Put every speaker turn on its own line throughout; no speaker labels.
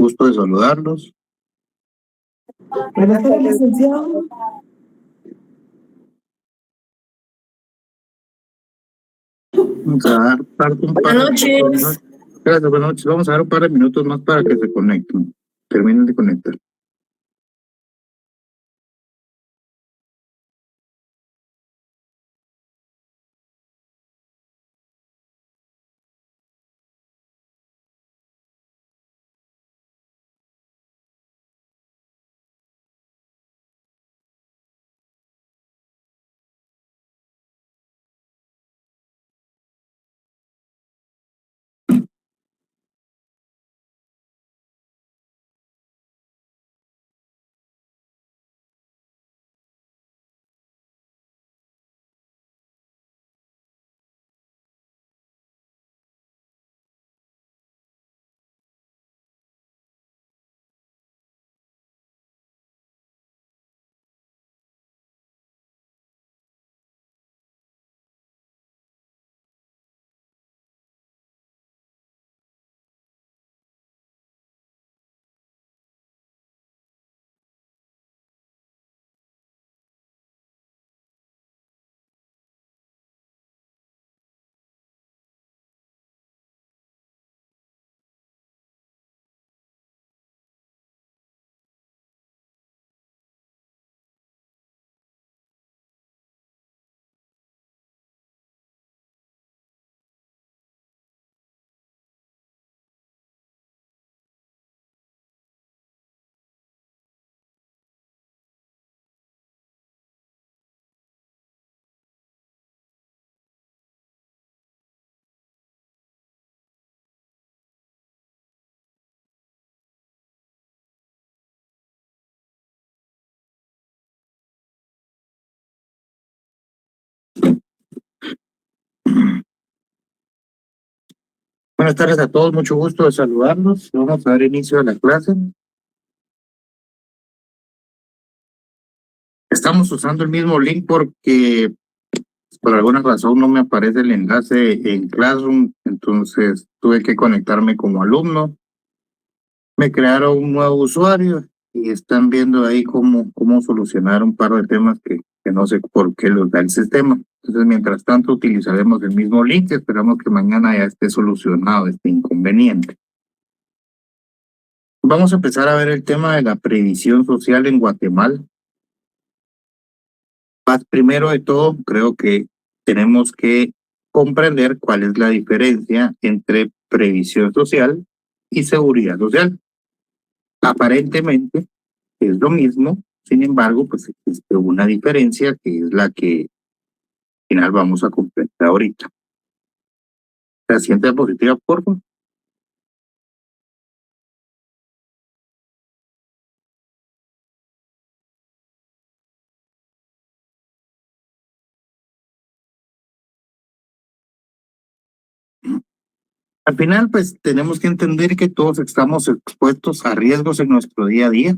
gusto de saludarlos.
Buenas tardes, licenciado.
Vamos a dar
Buenas noches.
Gracias, buenas noches. Vamos a dar un par de minutos más para que se conecten. Terminen de conectar. Buenas tardes a todos, mucho gusto de saludarlos. Vamos a dar inicio a la clase. Estamos usando el mismo link porque por alguna razón no me aparece el enlace en Classroom, entonces tuve que conectarme como alumno. Me crearon un nuevo usuario y están viendo ahí cómo solucionar un par de temas que no sé por qué los da el sistema. Entonces, mientras tanto, utilizaremos el mismo link y esperamos que mañana ya esté solucionado este inconveniente. Vamos a empezar a ver el tema de la previsión social en Guatemala. Primero de todo, creo que tenemos que comprender cuál es la diferencia entre previsión social y seguridad social. Aparentemente es lo mismo, sin embargo, pues existe una diferencia que es la que al final vamos a comprender ahorita. La siguiente diapositiva, por favor. Al final, pues tenemos que entender que todos estamos expuestos a riesgos en nuestro día a día.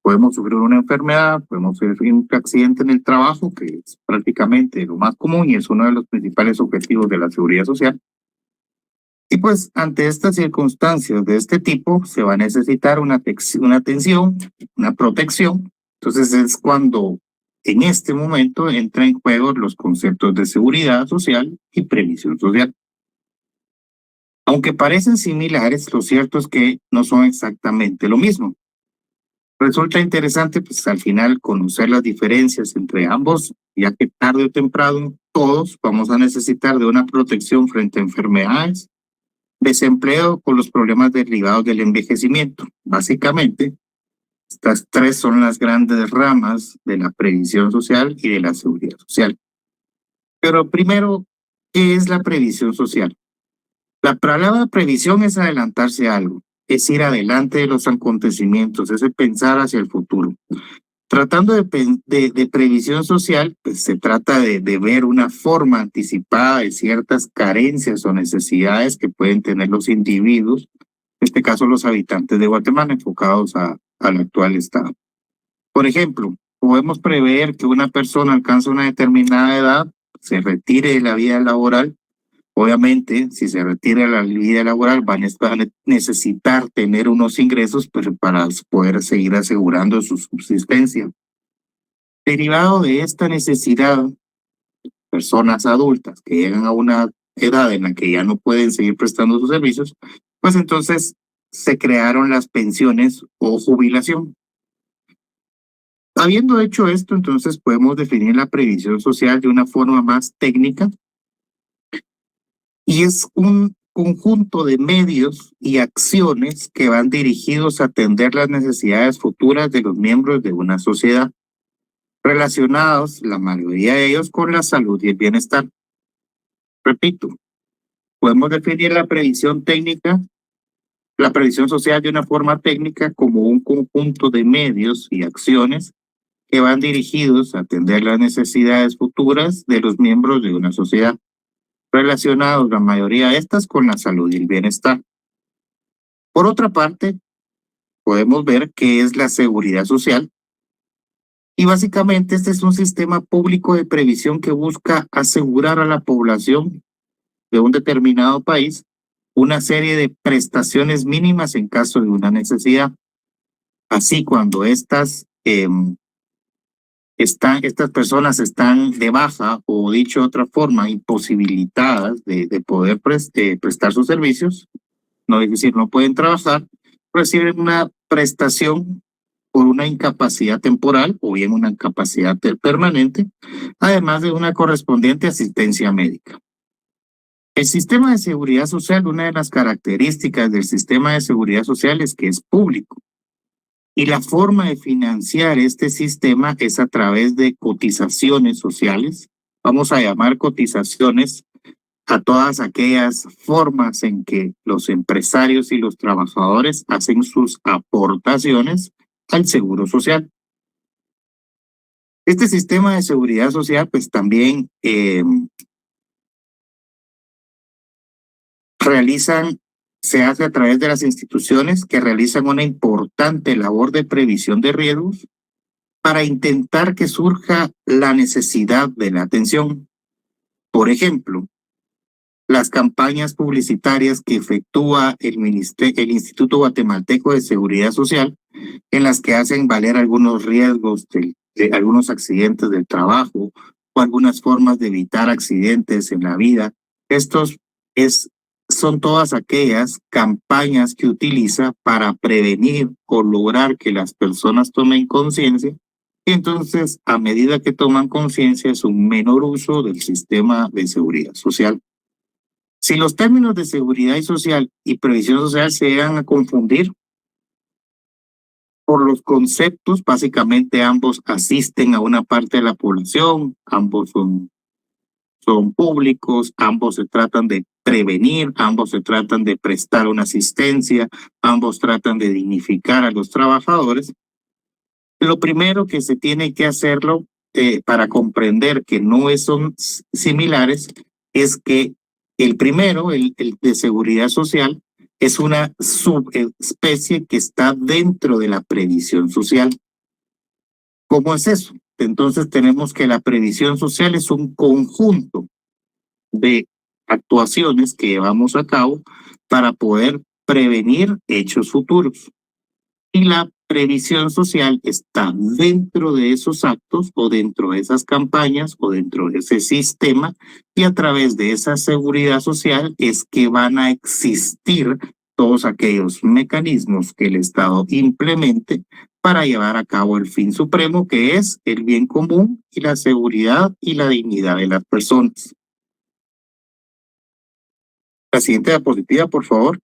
Podemos sufrir una enfermedad, podemos sufrir un accidente en el trabajo, que es prácticamente lo más común y es uno de los principales objetivos de la seguridad social. Y pues ante estas circunstancias de este tipo se va a necesitar una atención, una protección. Entonces es cuando en este momento entran en juego los conceptos de seguridad social y previsión social. Aunque parecen similares, lo cierto es que no son exactamente lo mismo. Resulta interesante, pues al final, conocer las diferencias entre ambos, ya que tarde o temprano todos vamos a necesitar de una protección frente a enfermedades, desempleo o los problemas derivados del envejecimiento. Básicamente, estas tres son las grandes ramas de la previsión social y de la seguridad social. Pero primero, ¿qué es la previsión social? La palabra previsión es adelantarse a algo, es ir adelante de los acontecimientos, es pensar hacia el futuro. Tratando de previsión social, pues se trata de ver una forma anticipada de ciertas carencias o necesidades que pueden tener los individuos, en este caso los habitantes de Guatemala, enfocados al actual estado. Por ejemplo, podemos prever que una persona alcanza una determinada edad, se retire de la vida laboral Obviamente, si se retira la vida laboral, van a necesitar tener unos ingresos para poder seguir asegurando su subsistencia. Derivado de esta necesidad, personas adultas que llegan a una edad en la que ya no pueden seguir prestando sus servicios, pues entonces se crearon las pensiones o jubilación. Habiendo hecho esto, entonces podemos definir la previsión social de una forma más técnica y es un conjunto de medios y acciones que van dirigidos a atender las necesidades futuras de los miembros de una sociedad, relacionados, la mayoría de ellos, con la salud y el bienestar. Repito, podemos definir la previsión técnica, la previsión social de una forma técnica como un conjunto de medios y acciones que van dirigidos a atender las necesidades futuras de los miembros de una sociedad, relacionados la mayoría de estas con la salud y el bienestar. Por otra parte, podemos ver qué es la seguridad social. Y básicamente este es un sistema público de previsión que busca asegurar a la población de un determinado país una serie de prestaciones mínimas en caso de una necesidad. Así, cuando estas personas están de baja o, dicho de otra forma, imposibilitadas de poder prestar sus servicios, no es decir, no pueden trabajar, reciben una prestación por una incapacidad temporal o bien una incapacidad permanente, además de una correspondiente asistencia médica. El sistema de seguridad social, una de las características del sistema de seguridad social es que es público. Y la forma de financiar este sistema es a través de cotizaciones sociales. Vamos a llamar cotizaciones a todas aquellas formas en que los empresarios y los trabajadores hacen sus aportaciones al seguro social. Este sistema de seguridad social pues también se hace a través de las instituciones que realizan una importante labor de previsión de riesgos para intentar que surja la necesidad de la atención. Por ejemplo, las campañas publicitarias que efectúa el Instituto Guatemalteco de Seguridad Social, en las que hacen valer algunos riesgos de algunos accidentes del trabajo o algunas formas de evitar accidentes en la vida. Son todas aquellas campañas que utiliza para prevenir o lograr que las personas tomen conciencia. Y entonces, a medida que toman conciencia, es un menor uso del sistema de seguridad social. Si los términos de seguridad social y previsión social se llegan a confundir por los conceptos, básicamente ambos asisten a una parte de la población, ambos son públicos, ambos se tratan de prevenir, ambos se tratan de prestar una asistencia, ambos tratan de dignificar a los trabajadores. Lo primero que se tiene que hacerlo para comprender que no son similares es que el primero, el de seguridad social, es una subespecie que está dentro de la previsión social. ¿Cómo es eso? Entonces tenemos que la previsión social es un conjunto de actuaciones que llevamos a cabo para poder prevenir hechos futuros. Y la previsión social está dentro de esos actos o dentro de esas campañas o dentro de ese sistema, y a través de esa seguridad social es que van a existir todos aquellos mecanismos que el Estado implemente para llevar a cabo el fin supremo, que es el bien común y la seguridad y la dignidad de las personas. La siguiente diapositiva, por favor.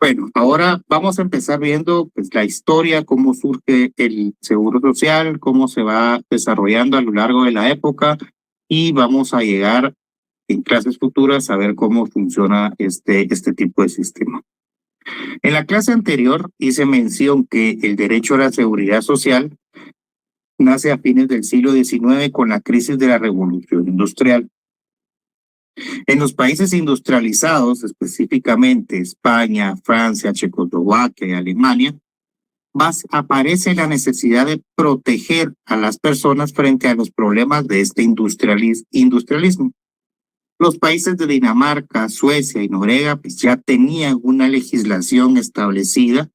Bueno, ahora vamos a empezar viendo pues, la historia, cómo surge el seguro social, cómo se va desarrollando a lo largo de la época, y vamos a llegar en clases futuras a ver cómo funciona este tipo de sistema. En la clase anterior hice mención que el derecho a la seguridad social nace a fines del siglo XIX con la crisis de la Revolución Industrial. En los países industrializados, específicamente España, Francia, Checoslovaquia y Alemania, aparece la necesidad de proteger a las personas frente a los problemas de este industrialismo. Los países de Dinamarca, Suecia y Noruega pues ya tenían una legislación establecida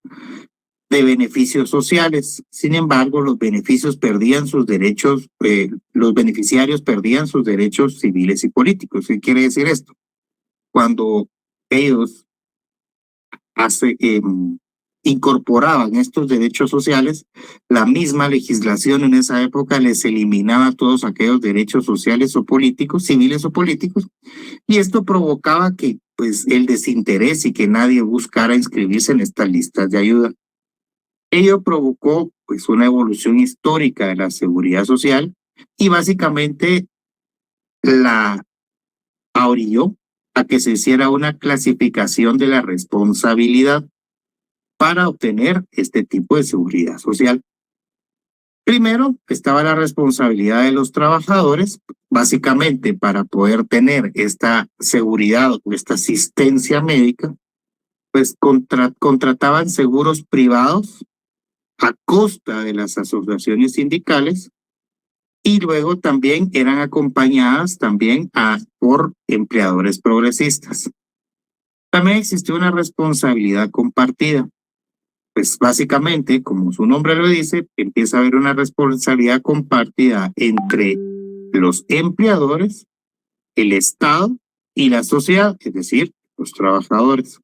de beneficios sociales. Sin embargo, los beneficiarios perdían sus derechos civiles y políticos. ¿Qué quiere decir esto? Cuando ellos incorporaban estos derechos sociales, la misma legislación en esa época les eliminaba todos aquellos derechos sociales o políticos, civiles o políticos, y esto provocaba que pues el desinterés y que nadie buscara inscribirse en estas listas de ayuda. Ello provocó pues una evolución histórica de la seguridad social y básicamente la orilló a que se hiciera una clasificación de la responsabilidad para obtener este tipo de seguridad social. Primero estaba la responsabilidad de los trabajadores, básicamente para poder tener esta seguridad o esta asistencia médica, pues contrataban seguros privados a costa de las asociaciones sindicales y luego también eran acompañadas también por empleadores progresistas. También existió una responsabilidad compartida. Pues básicamente, como su nombre lo dice, empieza a haber una responsabilidad compartida entre los empleadores, el Estado y la sociedad, es decir, los trabajadores.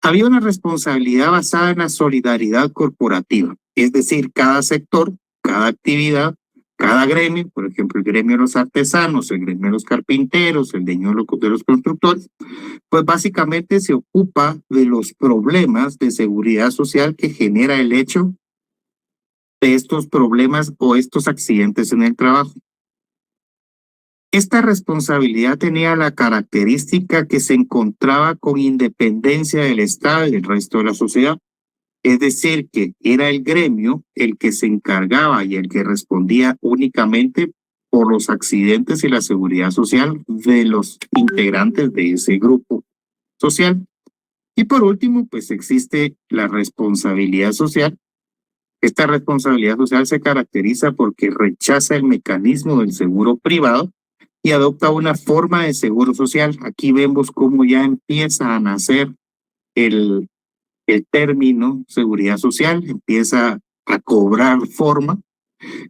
Había una responsabilidad basada en la solidaridad corporativa, es decir, cada sector, cada actividad, cada gremio, por ejemplo, el gremio de los artesanos, el gremio de los carpinteros, el gremio de los constructores, pues básicamente se ocupa de los problemas de seguridad social que genera el hecho de estos problemas o estos accidentes en el trabajo. Esta responsabilidad tenía la característica que se encontraba con independencia del Estado y del resto de la sociedad. Es decir, que era el gremio el que se encargaba y el que respondía únicamente por los accidentes y la seguridad social de los integrantes de ese grupo social. Y por último, pues existe la responsabilidad social. Esta responsabilidad social se caracteriza porque rechaza el mecanismo del seguro privado y adopta una forma de seguro social. Aquí vemos cómo ya empieza a nacer el término seguridad social, empieza a cobrar forma.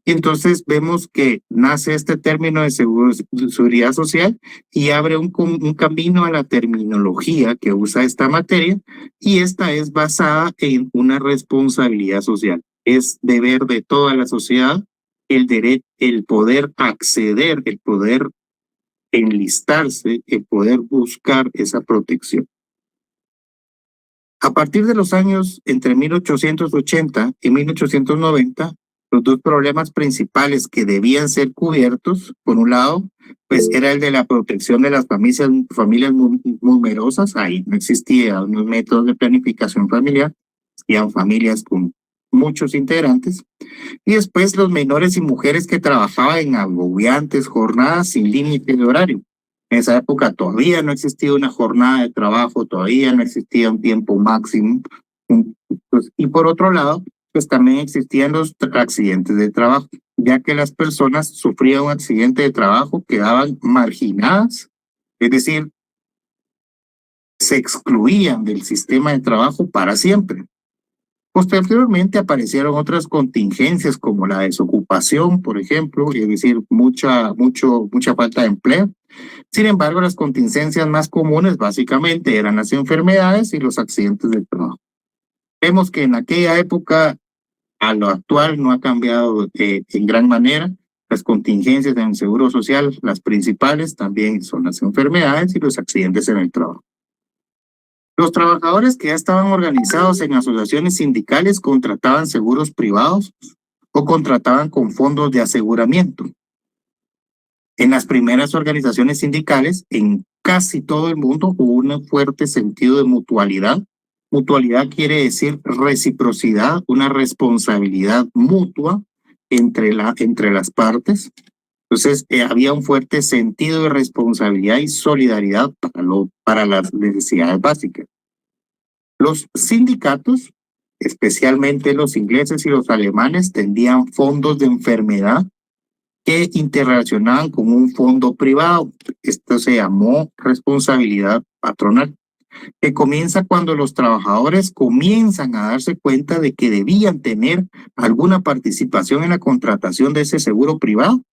Y entonces vemos que nace este término de seguridad social y abre un camino a la terminología que usa esta materia, y esta es basada en una responsabilidad social. Es deber de toda la sociedad el poder acceder, el poder enlistarse, el poder buscar esa protección. A partir de los años entre 1880 y 1890, los dos problemas principales que debían ser cubiertos, por un lado, pues era el de la protección de las familias numerosas. Ahí no existían unos métodos de planificación familiar, eran familias con muchos integrantes, y después los menores y mujeres que trabajaban en agobiantes jornadas sin límite de horario. En esa época todavía no existía una jornada de trabajo, todavía no existía un tiempo máximo. Y por otro lado, pues también existían los accidentes de trabajo, ya que las personas sufrían un accidente de trabajo, quedaban marginadas, es decir, se excluían del sistema de trabajo para siempre. Posteriormente aparecieron otras contingencias como la desocupación, por ejemplo, es decir, mucha falta de empleo. Sin embargo, las contingencias más comunes básicamente eran las enfermedades y los accidentes de trabajo. Vemos que en aquella época a lo actual no ha cambiado en gran manera. Las contingencias en el seguro social, las principales también son las enfermedades y los accidentes en el trabajo. Los trabajadores que ya estaban organizados en asociaciones sindicales contrataban seguros privados o contrataban con fondos de aseguramiento. En las primeras organizaciones sindicales, en casi todo el mundo, hubo un fuerte sentido de mutualidad. Mutualidad quiere decir reciprocidad, una responsabilidad mutua entre las partes. Entonces, había un fuerte sentido de responsabilidad y solidaridad para las necesidades básicas. Los sindicatos, especialmente los ingleses y los alemanes, tendían fondos de enfermedad que interrelacionaban con un fondo privado. Esto se llamó responsabilidad patronal, que comienza cuando los trabajadores comienzan a darse cuenta de que debían tener alguna participación en la contratación de ese seguro privado,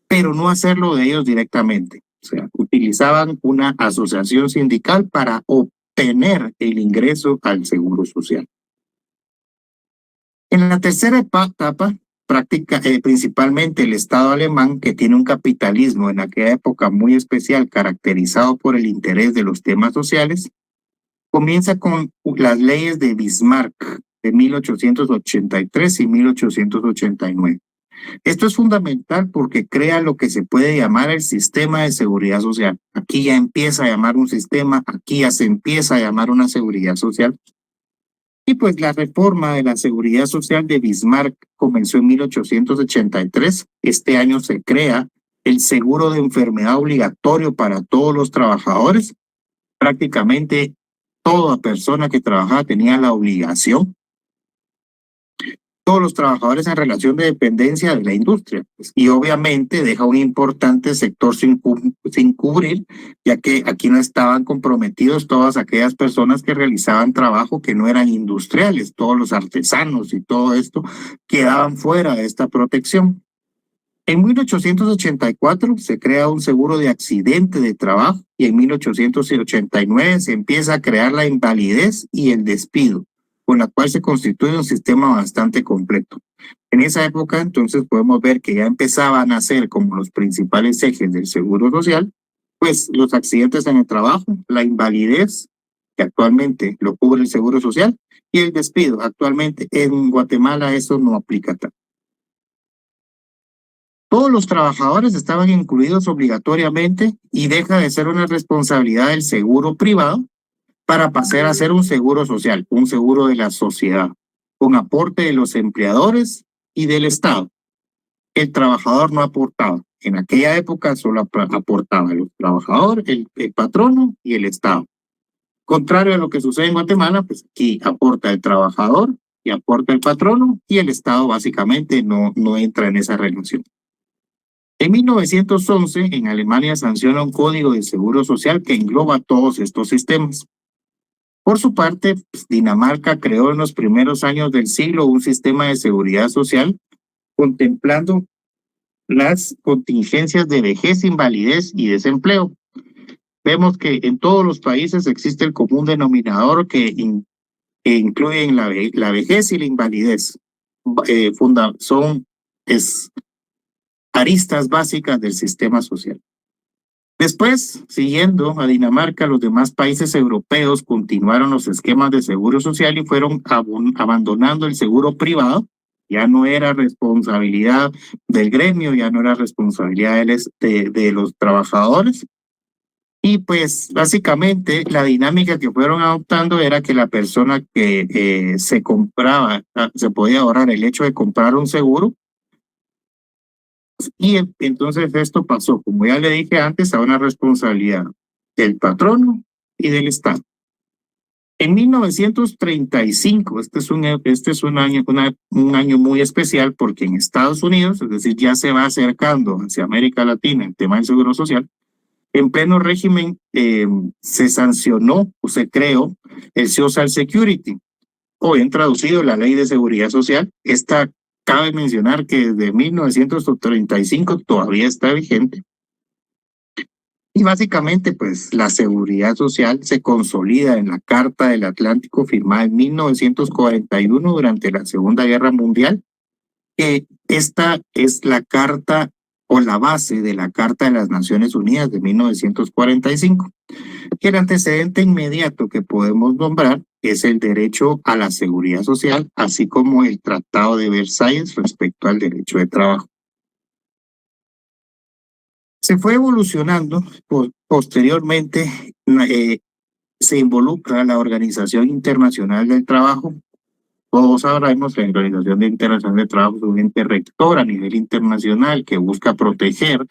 pero no hacerlo de ellos directamente. O sea, utilizaban una asociación sindical para obtener el ingreso al seguro social. En la tercera etapa, principalmente el Estado alemán, que tiene un capitalismo en aquella época muy especial, caracterizado por el interés de los temas sociales, comienza con las leyes de Bismarck de 1883 y 1889. Esto es fundamental porque crea lo que se puede llamar el sistema de seguridad social. Aquí ya empieza a llamar un sistema, aquí ya se empieza a llamar una seguridad social. Y pues la reforma de la seguridad social de Bismarck comenzó en 1883. Este año se crea el seguro de enfermedad obligatorio para todos los trabajadores. Prácticamente toda persona que trabajaba tenía la obligación. Todos los trabajadores en relación de dependencia de la industria. Y obviamente deja un importante sector sin cubrir, ya que aquí no estaban comprometidos todas aquellas personas que realizaban trabajo que no eran industriales, todos los artesanos y todo esto quedaban fuera de esta protección. En 1884 se crea un seguro de accidente de trabajo y en 1889 se empieza a crear la invalidez y el despido, con la cual se constituye un sistema bastante completo. En esa época, entonces, podemos ver que ya empezaban a ser como los principales ejes del seguro social, pues los accidentes en el trabajo, la invalidez, que actualmente lo cubre el seguro social, y el despido. Actualmente en Guatemala eso no aplica tanto. Todos los trabajadores estaban incluidos obligatoriamente y deja de ser una responsabilidad del seguro privado para pasar a ser un seguro social, un seguro de la sociedad, con aporte de los empleadores y del Estado. El trabajador no aportaba. En aquella época solo aportaba el trabajador, el patrono y el Estado. Contrario a lo que sucede en Guatemala, pues aquí aporta el trabajador y aporta el patrono y el Estado básicamente no entra en esa relación. En 1911, en Alemania sanciona un código de seguro social que engloba todos estos sistemas. Por su parte, Dinamarca creó en los primeros años del siglo un sistema de seguridad social contemplando las contingencias de vejez, invalidez y desempleo. Vemos que en todos los países existe el común denominador que incluye la vejez y la invalidez. Son aristas básicas del sistema social. Después, siguiendo a Dinamarca, los demás países europeos continuaron los esquemas de seguro social y fueron abandonando el seguro privado. Ya no era responsabilidad del gremio, ya no era responsabilidad de los trabajadores. Y pues básicamente la dinámica que fueron adoptando era que la persona que se podía ahorrar el hecho de comprar un seguro. Y entonces esto pasó, como ya le dije antes, a una responsabilidad del patrono y del Estado. En 1935, este es un año muy especial porque en Estados Unidos, es decir, ya se va acercando hacia América Latina el tema del seguro social, en pleno régimen se sancionó o se creó el Social Security, o en traducido la Ley de Seguridad Social. Esta cabe mencionar que desde 1935 todavía está vigente. Y básicamente, pues, la seguridad social se consolida en la Carta del Atlántico firmada en 1941 durante la Segunda Guerra Mundial, que esta es la carta o la base de la Carta de las Naciones Unidas de 1945. Y el antecedente inmediato que podemos nombrar es el derecho a la seguridad social, así como el Tratado de Versalles respecto al derecho de trabajo. Se fue evolucionando, posteriormente se involucra la Organización Internacional del Trabajo todos sabemos, la Organización Internacional de Trabajo es un ente rector a nivel internacional que busca proteger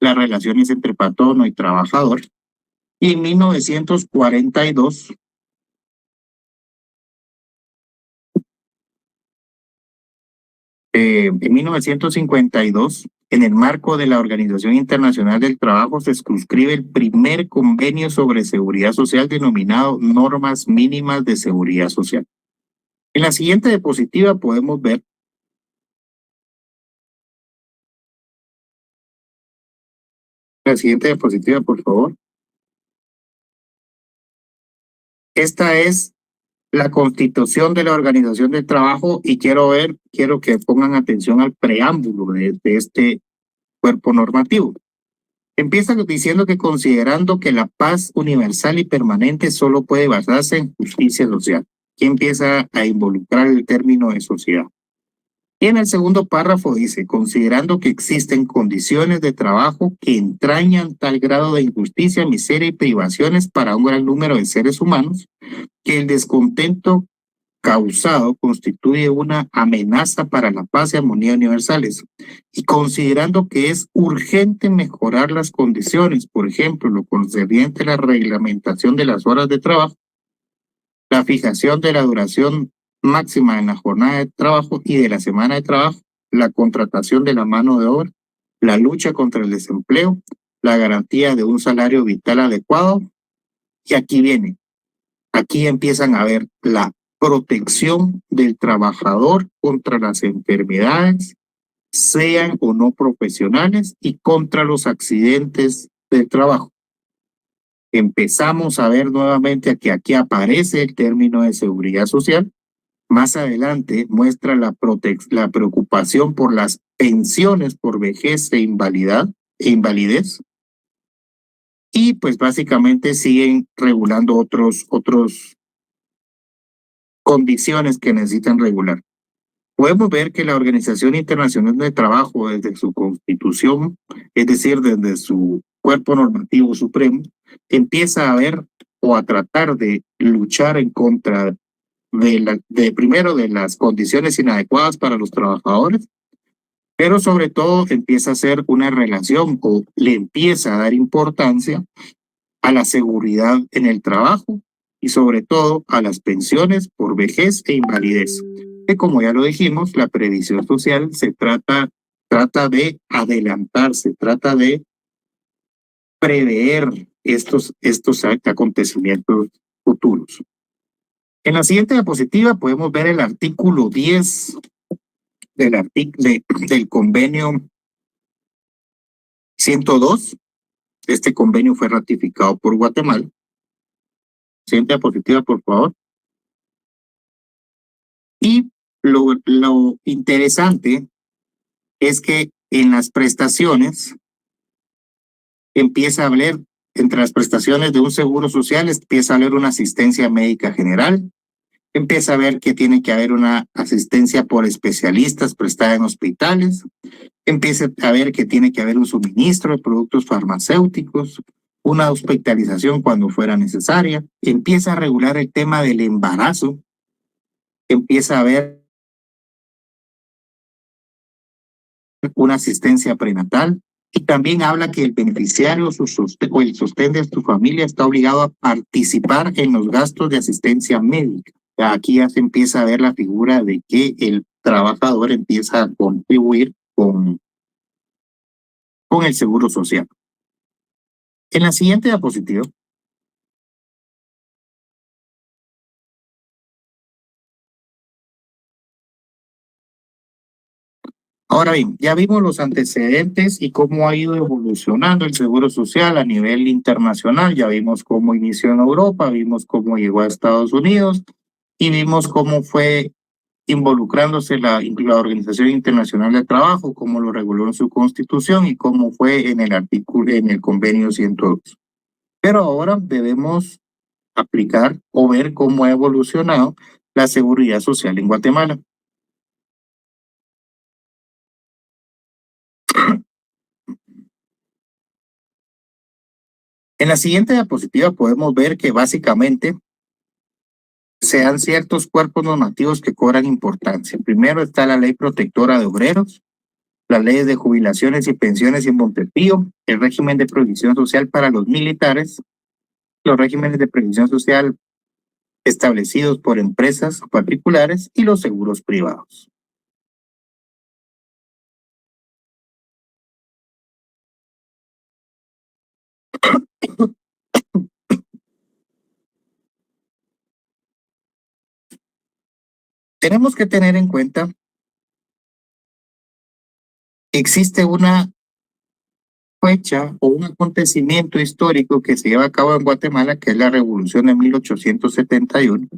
las relaciones entre patrono y trabajador. Y en 1942, en 1952, en el marco de la Organización Internacional del Trabajo, se suscribe el primer convenio sobre seguridad social denominado Normas Mínimas de Seguridad Social. En la siguiente diapositiva podemos ver la siguiente diapositiva, por favor. Esta es la Constitución de la Organización del Trabajo y quiero que pongan atención al preámbulo de este cuerpo normativo. Empieza diciendo que considerando que la paz universal y permanente solo puede basarse en justicia social. Aquí empieza a involucrar el término de sociedad. Y en el segundo párrafo dice, considerando que existen condiciones de trabajo que entrañan tal grado de injusticia, miseria y privaciones para un gran número de seres humanos, que el descontento causado constituye una amenaza para la paz y armonía universales, y considerando que es urgente mejorar las condiciones, por ejemplo, lo concerniente a la reglamentación de las horas de trabajo, la fijación de la duración máxima en la jornada de trabajo y de la semana de trabajo, la contratación de la mano de obra, la lucha contra el desempleo, la garantía de un salario vital adecuado, y aquí empiezan a ver la protección del trabajador contra las enfermedades, sean o no profesionales, y contra los accidentes del trabajo. Empezamos a ver nuevamente que aquí aparece el término de seguridad social. Más adelante muestra la preocupación por las pensiones por vejez e invalidez. Y pues básicamente siguen regulando otros condiciones que necesitan regular. Podemos ver que la Organización Internacional del Trabajo, desde su constitución, es decir, desde su cuerpo normativo supremo, empieza a ver o a tratar de luchar en contra primero de las condiciones inadecuadas para los trabajadores, pero sobre todo empieza a hacer una relación o le empieza a dar importancia a la seguridad en el trabajo y sobre todo a las pensiones por vejez e invalidez. Que como ya lo dijimos, la previsión social se trata de adelantarse, trata de prever estos acontecimientos futuros. En la siguiente diapositiva podemos ver el artículo 10 del convenio 102. Este convenio fue ratificado por Guatemala. Siguiente diapositiva, por favor. Y lo interesante es que en las prestaciones empieza a haber, entre las prestaciones de un seguro social, empieza a haber una asistencia médica general, empieza a ver que tiene que haber una asistencia por especialistas prestada en hospitales, empieza a ver que tiene que haber un suministro de productos farmacéuticos, una hospitalización cuando fuera necesaria, empieza a regular el tema del embarazo, empieza a haber una asistencia prenatal, y también habla que el beneficiario o el sostén de su familia está obligado a participar en los gastos de asistencia médica. Aquí ya se empieza a ver la figura de que el trabajador empieza a contribuir con el seguro social. En la siguiente diapositiva ahora bien, ya vimos los antecedentes y cómo ha ido evolucionando el seguro social a nivel internacional. Ya vimos cómo inició en Europa, vimos cómo llegó a Estados Unidos y vimos cómo fue involucrándose la Organización Internacional del Trabajo, cómo lo reguló en su constitución y cómo fue en el convenio 102. Pero ahora debemos aplicar o ver cómo ha evolucionado la seguridad social en Guatemala. En la siguiente diapositiva podemos ver que básicamente se dan ciertos cuerpos normativos que cobran importancia. Primero está la Ley Protectora de Obreros, las leyes de jubilaciones y pensiones en Montepío, el régimen de previsión social para los militares, los regímenes de previsión social establecidos por empresas particulares y los seguros privados. Tenemos que tener en cuenta que existe una fecha o un acontecimiento histórico que se lleva a cabo en Guatemala, que es la Revolución de 1871.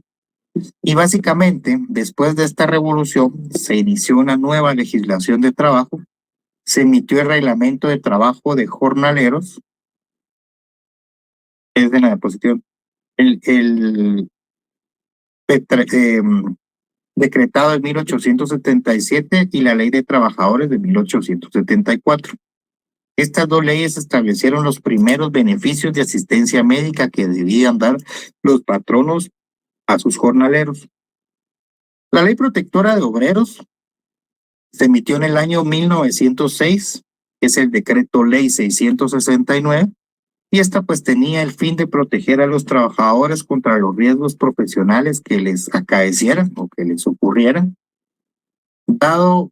Y básicamente, después de esta revolución, se inició una nueva legislación de trabajo, se emitió el reglamento de trabajo de jornaleros, es de la posición, el decretado en 1877 y la ley de trabajadores de 1874. Estas dos leyes establecieron los primeros beneficios de asistencia médica que debían dar los patronos a sus jornaleros. La ley protectora de obreros se emitió en el año 1906, es el decreto ley 669, y esta pues tenía el fin de proteger a los trabajadores contra los riesgos profesionales que les acaecieran o que les ocurrieran. Dado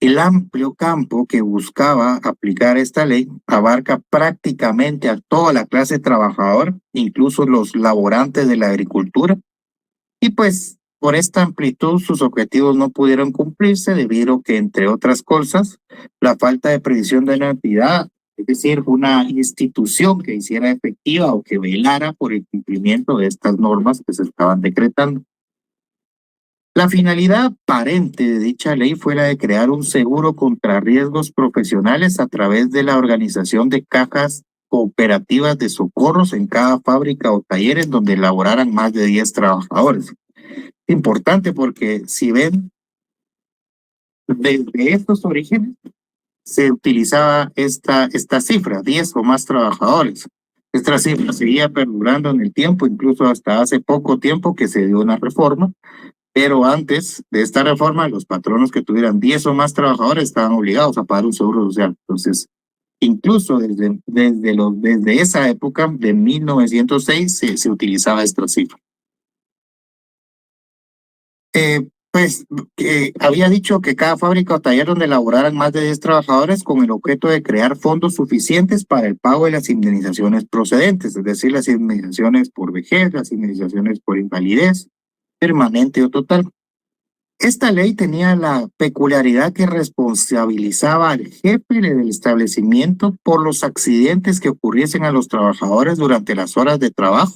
el amplio campo que buscaba aplicar esta ley, abarca prácticamente a toda la clase trabajadora, incluso los laborantes de la agricultura, y pues por esta amplitud sus objetivos no pudieron cumplirse debido a que, entre otras cosas, la falta de previsión de una entidad, es decir, una institución que hiciera efectiva o que velara por el cumplimiento de estas normas que se estaban decretando. La finalidad aparente de dicha ley fue la de crear un seguro contra riesgos profesionales a través de la organización de cajas cooperativas de socorros en cada fábrica o taller en donde laboraran más de 10 trabajadores. Importante porque si ven, desde estos orígenes se utilizaba esta cifra, 10 o más trabajadores. Esta cifra seguía perdurando en el tiempo, incluso hasta hace poco tiempo que se dio una reforma, pero antes de esta reforma los patronos que tuvieran 10 o más trabajadores estaban obligados a pagar un seguro social. Entonces, incluso desde esa época, de 1906, se utilizaba esta cifra. Había dicho que cada fábrica o taller donde laboraran más de 10 trabajadores con el objeto de crear fondos suficientes para el pago de las indemnizaciones procedentes, es decir, las indemnizaciones por vejez, las indemnizaciones por invalidez, permanente o total. Esta ley tenía la peculiaridad que responsabilizaba al jefe del establecimiento por los accidentes que ocurriesen a los trabajadores durante las horas de trabajo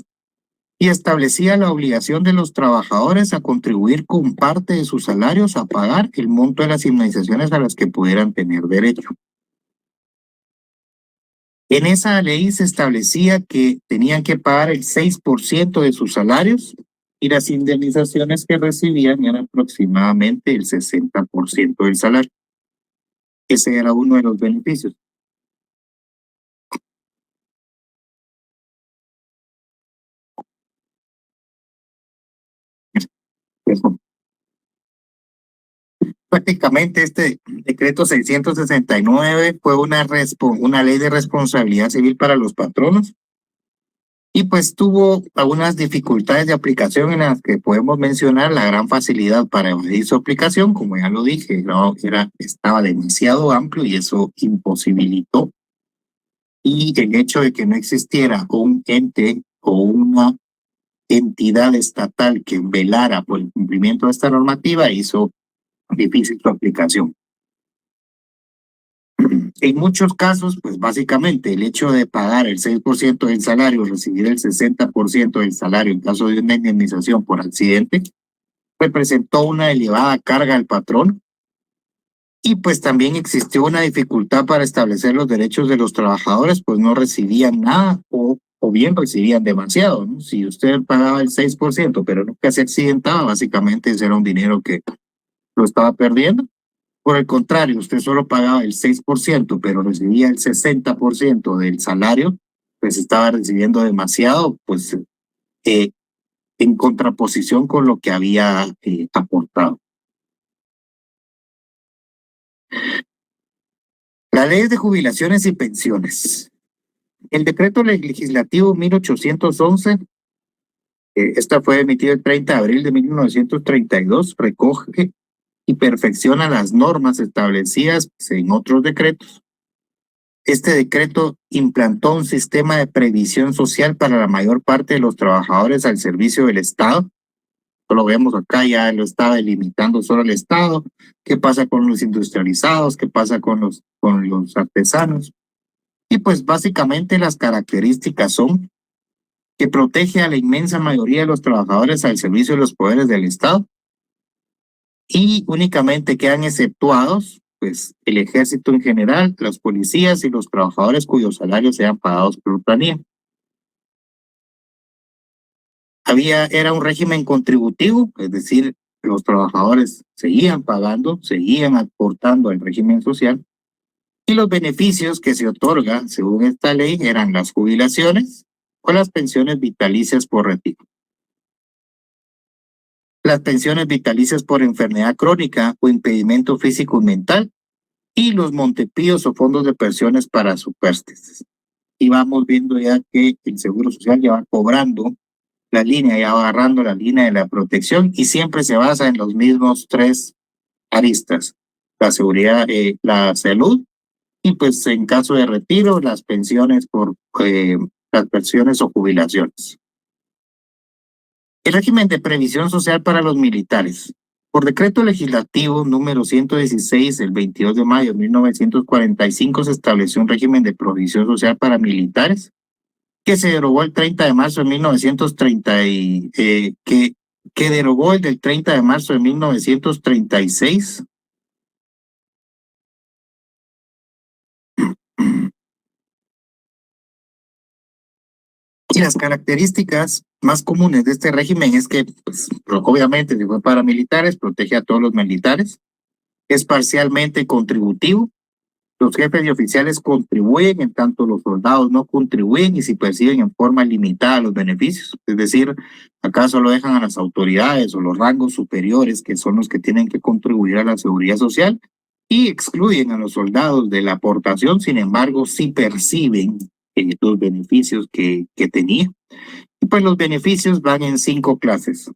y establecía la obligación de los trabajadores a contribuir con parte de sus salarios a pagar el monto de las indemnizaciones a las que pudieran tener derecho. En esa ley se establecía que tenían que pagar el 6% de sus salarios y las indemnizaciones que recibían eran aproximadamente el 60% del salario. Ese era uno de los beneficios. Prácticamente este decreto 669 fue una ley de responsabilidad civil para los patronos y pues tuvo algunas dificultades de aplicación en las que podemos mencionar la gran facilidad para evadir su aplicación, como ya lo dije, estaba demasiado amplio y eso imposibilitó, y el hecho de que no existiera un ente o una entidad estatal que velara por el cumplimiento de esta normativa hizo difícil su aplicación. En muchos casos, pues básicamente el hecho de pagar el 6% del salario, recibir el 60% del salario en caso de una indemnización por accidente, representó una elevada carga al patrón y pues también existió una dificultad para establecer los derechos de los trabajadores, pues no recibían nada o bien recibían demasiado, ¿no? Si usted pagaba el 6%, pero nunca se accidentaba, básicamente ese era un dinero que lo estaba perdiendo. Por el contrario, usted solo pagaba el 6%, pero recibía el 60% del salario, pues estaba recibiendo demasiado, pues en contraposición con lo que había aportado. La ley de jubilaciones y pensiones. El decreto legislativo 1811, esta fue emitido el 30 de abril de 1932, recoge y perfecciona las normas establecidas en otros decretos. Este decreto implantó un sistema de previsión social para la mayor parte de los trabajadores al servicio del Estado. Lo vemos acá, ya lo está delimitando solo el Estado. ¿Qué pasa con los industrializados? ¿Qué pasa con los artesanos? Y pues básicamente las características son que protege a la inmensa mayoría de los trabajadores al servicio de los poderes del Estado y únicamente quedan exceptuados pues el ejército en general, los policías y los trabajadores cuyos salarios sean pagados por planilla. Era un régimen contributivo, es decir, los trabajadores seguían pagando, seguían aportando al régimen social, y los beneficios que se otorgan según esta ley eran las jubilaciones o las pensiones vitalicias por retiro. Las pensiones vitalicias por enfermedad crónica o impedimento físico y mental, y los montepíos o fondos de pensiones para superstes. Y vamos viendo ya que el Seguro Social ya va cobrando la línea, ya va agarrando la línea de la protección y siempre se basa en los mismos tres aristas: la seguridad, la salud y pues en caso de retiro las pensiones por las pensiones o jubilaciones. El régimen de previsión social para los militares. Por decreto legislativo número 116 del 22 de mayo de 1945 se estableció un régimen de provisión social para militares que se derogó el 30 de marzo de 1930 que derogó el del 30 de marzo de 1936. Y las características más comunes de este régimen es que, pues, obviamente, si fue para militares, protege a todos los militares, es parcialmente contributivo, los jefes y oficiales contribuyen, en tanto los soldados no contribuyen y si perciben en forma limitada los beneficios. Es decir, acá solo dejan a las autoridades o los rangos superiores, que son los que tienen que contribuir a la seguridad social, y excluyen a los soldados de la aportación, sin embargo, sí perciben los beneficios que tenía. Y pues los beneficios van en 5 clases.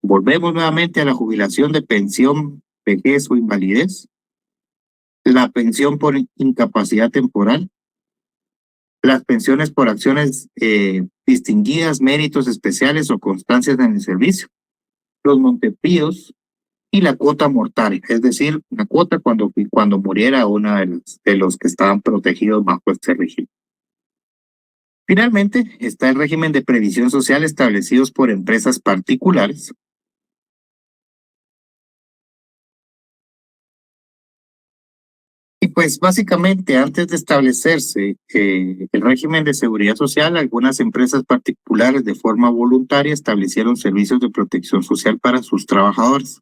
Volvemos nuevamente a la jubilación de pensión, vejez o invalidez, la pensión por incapacidad temporal, las pensiones por acciones distinguidas, méritos especiales o constancias en el servicio, los montepíos y la cuota mortaria, es decir, la cuota cuando muriera una de los que estaban protegidos bajo este régimen. Finalmente, está el régimen de previsión social establecidos por empresas particulares. Y pues básicamente antes de establecerse el régimen de seguridad social, algunas empresas particulares de forma voluntaria establecieron servicios de protección social para sus trabajadores.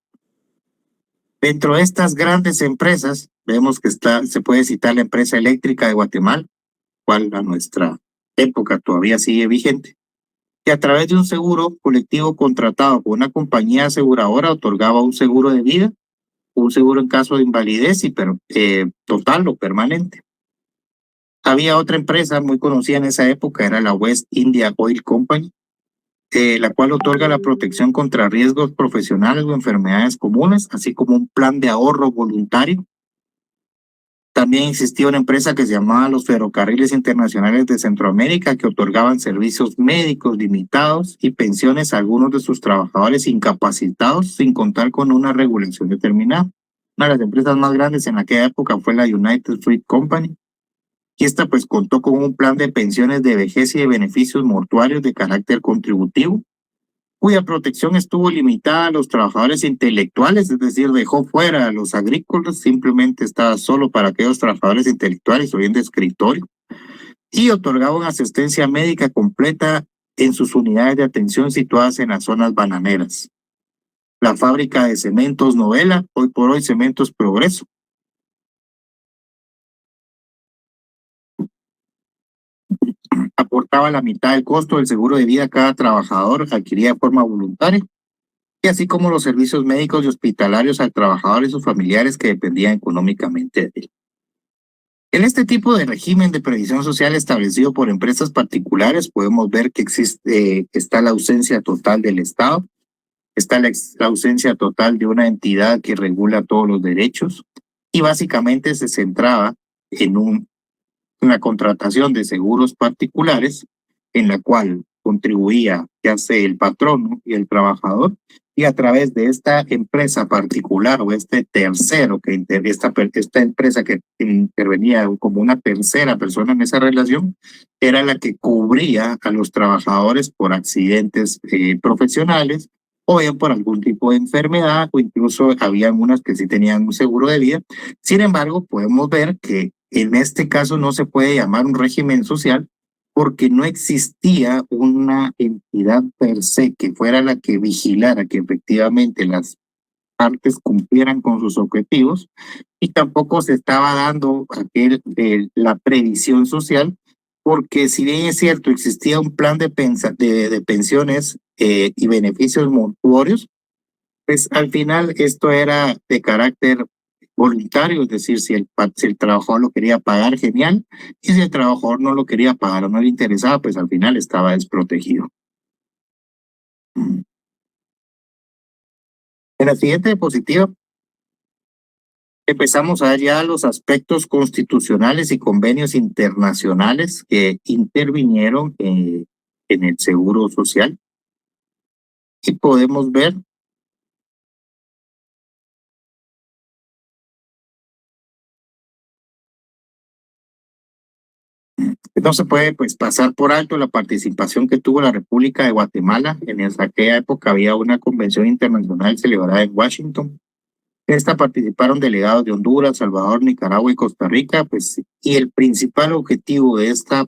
Dentro de estas grandes empresas, vemos que se puede citar la empresa eléctrica de Guatemala, cual a nuestra época todavía sigue vigente, que a través de un seguro colectivo contratado por una compañía aseguradora otorgaba un seguro de vida, un seguro en caso de invalidez y total o permanente. Había otra empresa muy conocida en esa época, era la West India Oil Company, la cual otorga la protección contra riesgos profesionales o enfermedades comunes, así como un plan de ahorro voluntario. También existía una empresa que se llamaba los Ferrocarriles Internacionales de Centroamérica, que otorgaban servicios médicos limitados y pensiones a algunos de sus trabajadores incapacitados sin contar con una regulación determinada. Una de las empresas más grandes en aquella época fue la United Fruit Company, y esta pues contó con un plan de pensiones de vejez y de beneficios mortuarios de carácter contributivo, cuya protección estuvo limitada a los trabajadores intelectuales, es decir, dejó fuera a los agrícolas, simplemente estaba solo para aquellos trabajadores intelectuales o bien de escritorio, y otorgaba una asistencia médica completa en sus unidades de atención situadas en las zonas bananeras. La fábrica de cementos Novela, hoy por hoy Cementos Progreso. aportaba la mitad del costo del seguro de vida cada trabajador adquiría de forma voluntaria, y así como los servicios médicos y hospitalarios al trabajador y sus familiares que dependían económicamente de él. En este tipo de régimen de previsión social establecido por empresas particulares, podemos ver que está la ausencia total del Estado, está la ausencia total de una entidad que regula todos los derechos, y básicamente se centraba en una contratación de seguros particulares en la cual contribuía ya sea el patrono y el trabajador, y a través de esta empresa particular o este tercero, esta empresa que intervenía como una tercera persona en esa relación, era la que cubría a los trabajadores por accidentes profesionales, o bien por algún tipo de enfermedad, o incluso había unas que sí tenían un seguro de vida. Sin embargo, podemos ver que en este caso no se puede llamar un régimen social porque no existía una entidad per se que fuera la que vigilara que efectivamente las partes cumplieran con sus objetivos, y tampoco se estaba dando la previsión social, porque si bien es cierto, existía un plan de pensiones y beneficios mortuorios, pues al final esto era de carácter voluntario, es decir, si el trabajador lo quería pagar, genial, y si el trabajador no lo quería pagar o no le interesaba, pues al final estaba desprotegido. En la siguiente diapositiva empezamos a ver ya los aspectos constitucionales y convenios internacionales que intervinieron en el seguro social, y podemos ver no se puede pues pasar por alto la participación que tuvo la República de Guatemala. En aquella época había una convención internacional celebrada en Washington. En esta participaron delegados de Honduras, Salvador, Nicaragua y Costa Rica, pues, y el principal objetivo de esta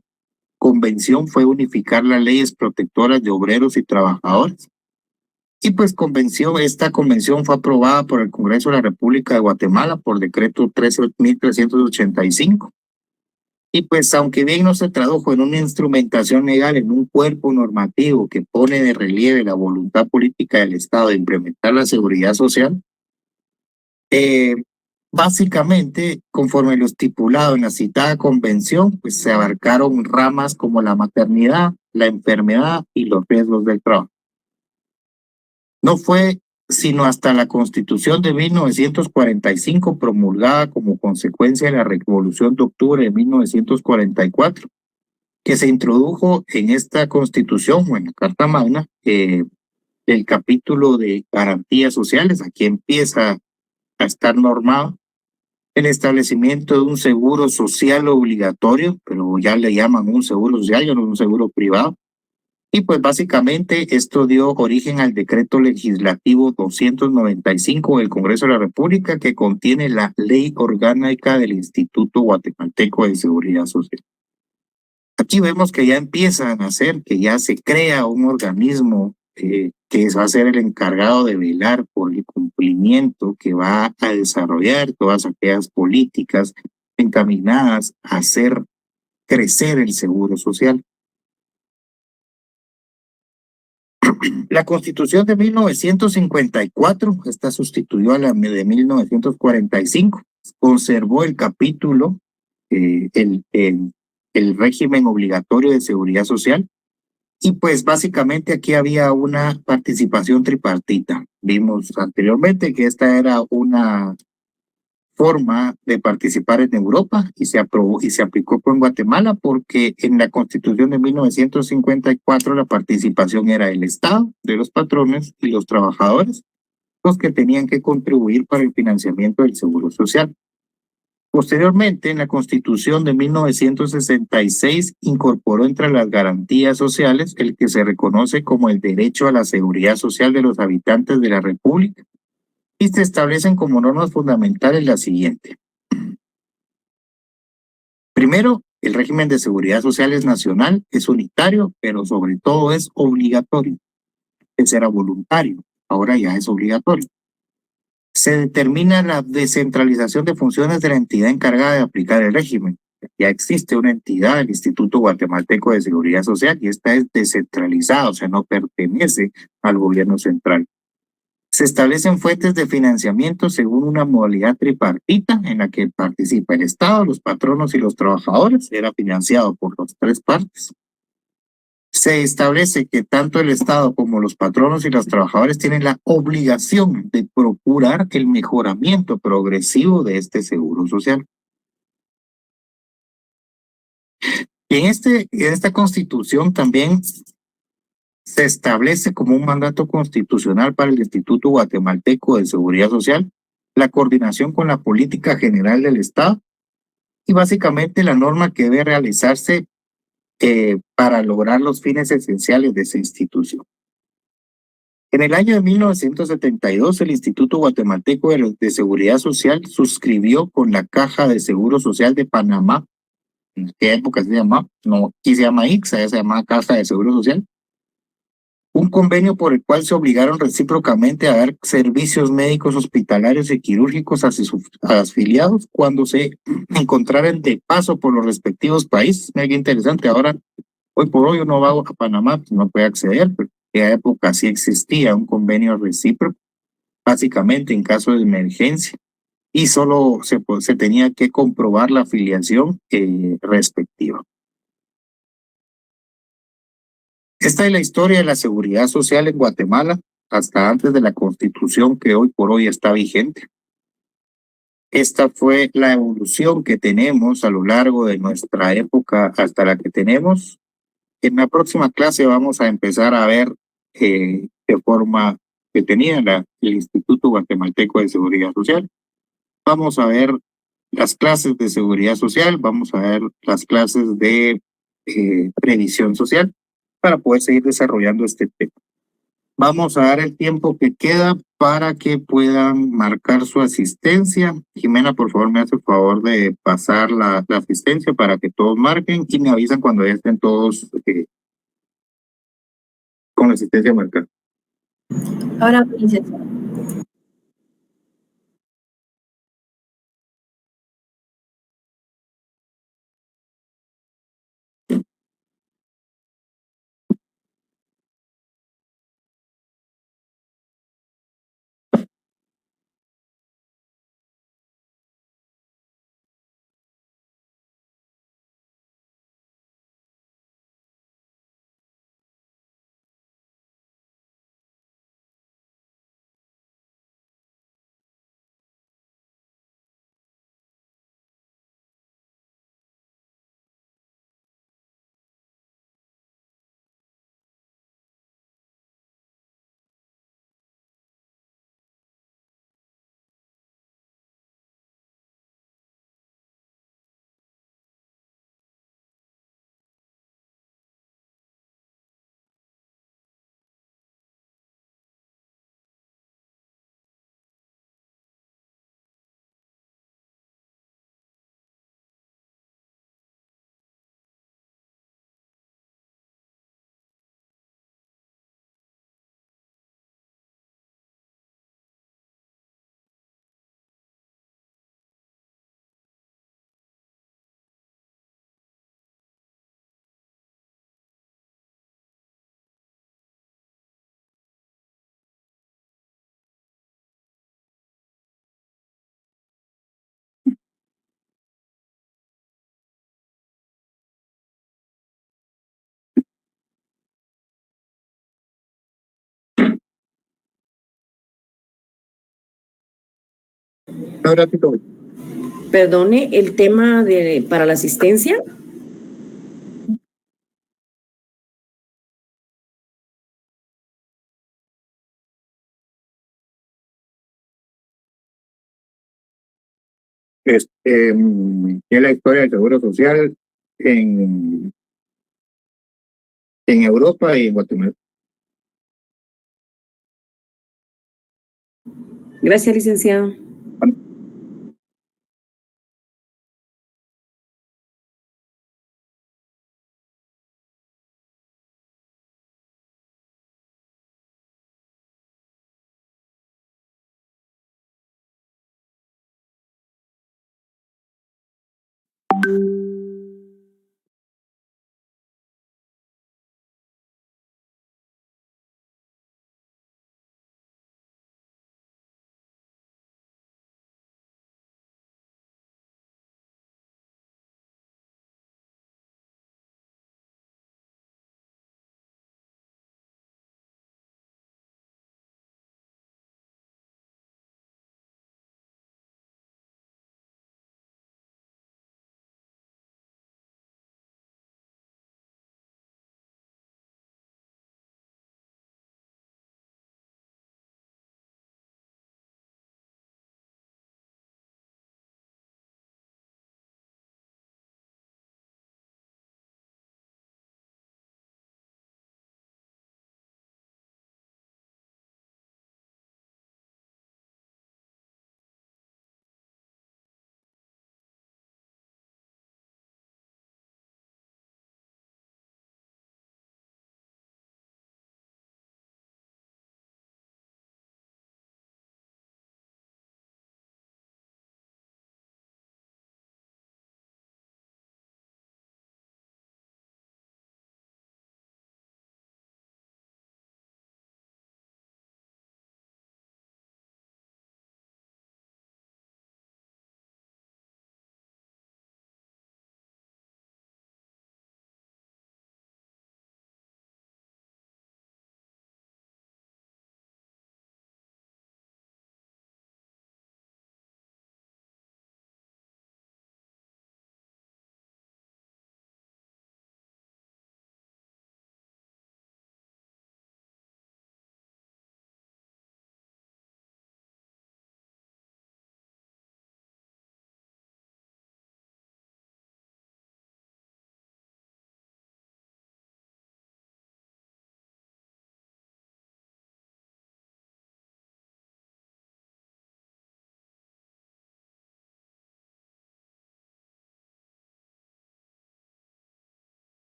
convención fue unificar las leyes protectoras de obreros y trabajadores. Y pues esta convención fue aprobada por el Congreso de la República de Guatemala por decreto 13.385. Y pues aunque bien no se tradujo en una instrumentación legal, en un cuerpo normativo que pone de relieve la voluntad política del Estado de implementar la seguridad social, básicamente, conforme lo estipulado en la citada convención, pues se abarcaron ramas como la maternidad, la enfermedad y los riesgos del trabajo. No fue sino hasta la Constitución de 1945, promulgada como consecuencia de la Revolución de Octubre de 1944, que se introdujo en esta Constitución o en la Carta Magna el capítulo de garantías sociales. Aquí empieza a estar normado el establecimiento de un seguro social obligatorio, pero ya le llaman un seguro social, ya no un seguro privado. Y pues básicamente esto dio origen al decreto legislativo 295 del Congreso de la República, que contiene la ley orgánica del Instituto Guatemalteco de Seguridad Social. Aquí vemos que ya empiezan a hacer, que ya se crea un organismo que va a ser el encargado de velar por el cumplimiento, que va a desarrollar todas aquellas políticas encaminadas a hacer crecer el seguro social. La Constitución de 1954, esta sustituyó a la de 1945, conservó el capítulo, el régimen obligatorio de seguridad social, y pues básicamente aquí había una participación tripartita. Vimos anteriormente que esta era una forma de participar en Europa y se aprobó y se aplicó en Guatemala, porque en la Constitución de 1954 la participación era el Estado, de los patrones y los trabajadores, los que tenían que contribuir para el financiamiento del seguro social. Posteriormente, en la Constitución de 1966 incorporó entre las garantías sociales el que se reconoce como el derecho a la seguridad social de los habitantes de la República, y se establecen como normas fundamentales las siguientes. Primero, el régimen de seguridad social es nacional, es unitario, pero sobre todo es obligatorio. Antes era voluntario, ahora ya es obligatorio. Se determina la descentralización de funciones de la entidad encargada de aplicar el régimen. Ya existe una entidad, el Instituto Guatemalteco de Seguridad Social, y esta es descentralizada, o sea, no pertenece al gobierno central. Se establecen fuentes de financiamiento según una modalidad tripartita en la que participa el Estado, los patronos y los trabajadores. Era financiado por las tres partes. Se establece que tanto el Estado como los patronos y los trabajadores tienen la obligación de procurar el mejoramiento progresivo de este seguro social. Y en esta constitución también se establece como un mandato constitucional para el Instituto Guatemalteco de Seguridad Social la coordinación con la política general del Estado y básicamente la norma que debe realizarse para lograr los fines esenciales de esa institución. En el año de 1972, el Instituto Guatemalteco de Seguridad Social suscribió con la Caja de Seguro Social de Panamá, en qué época se llama, no, aquí se llama ICSA, se llama Caja de Seguro Social, un convenio por el cual se obligaron recíprocamente a dar servicios médicos hospitalarios y quirúrgicos a sus afiliados cuando se encontraran de paso por los respectivos países. Mira qué interesante, ahora, hoy por hoy uno va a Panamá, pues no puede acceder, pero en aquella época sí existía un convenio recíproco, básicamente en caso de emergencia, y solo se tenía que comprobar la afiliación respectiva. Esta es la historia de la seguridad social en Guatemala hasta antes de la Constitución que hoy por hoy está vigente. Esta fue la evolución que tenemos a lo largo de nuestra época hasta la que tenemos. En la próxima clase vamos a empezar a ver de forma que tenía el Instituto Guatemalteco de Seguridad Social. Vamos a ver las clases de seguridad social, vamos a ver las clases de previsión social para poder seguir desarrollando este tema. Vamos a dar el tiempo que queda para que puedan marcar su asistencia. Jimena, por favor, me hace el favor de pasar la asistencia para que todos marquen y me avisan cuando ya estén todos con la asistencia marcada.
Ahora, licenciado.
Ahora, Tito.
Perdone, el tema para la asistencia.
Es la historia del Seguro Social en, en Europa y en Guatemala.
Gracias, licenciado.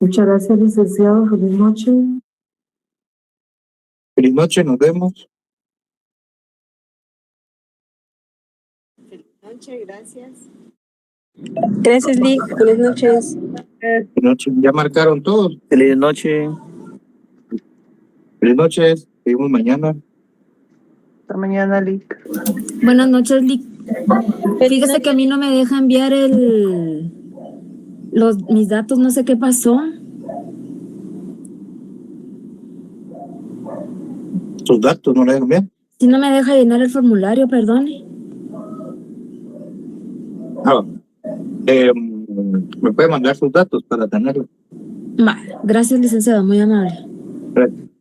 Muchas gracias, licenciado. Feliz noche.
Feliz noche, nos vemos.
Gracias, Lick. Buenas noches.
Feliz noche. Ya marcaron todos.
Feliz noche.
Feliz noches. Seguimos mañana.
Hasta mañana, Lick.
Buenas noches, Lick. Fíjese que a mí no me deja enviar mis datos, no sé qué pasó.
Sus datos no le dejan bien.
Si no me deja llenar el formulario, perdone.
Me puede mandar sus datos para tenerlo.
Vale, gracias, licenciado, muy amable.
Gracias.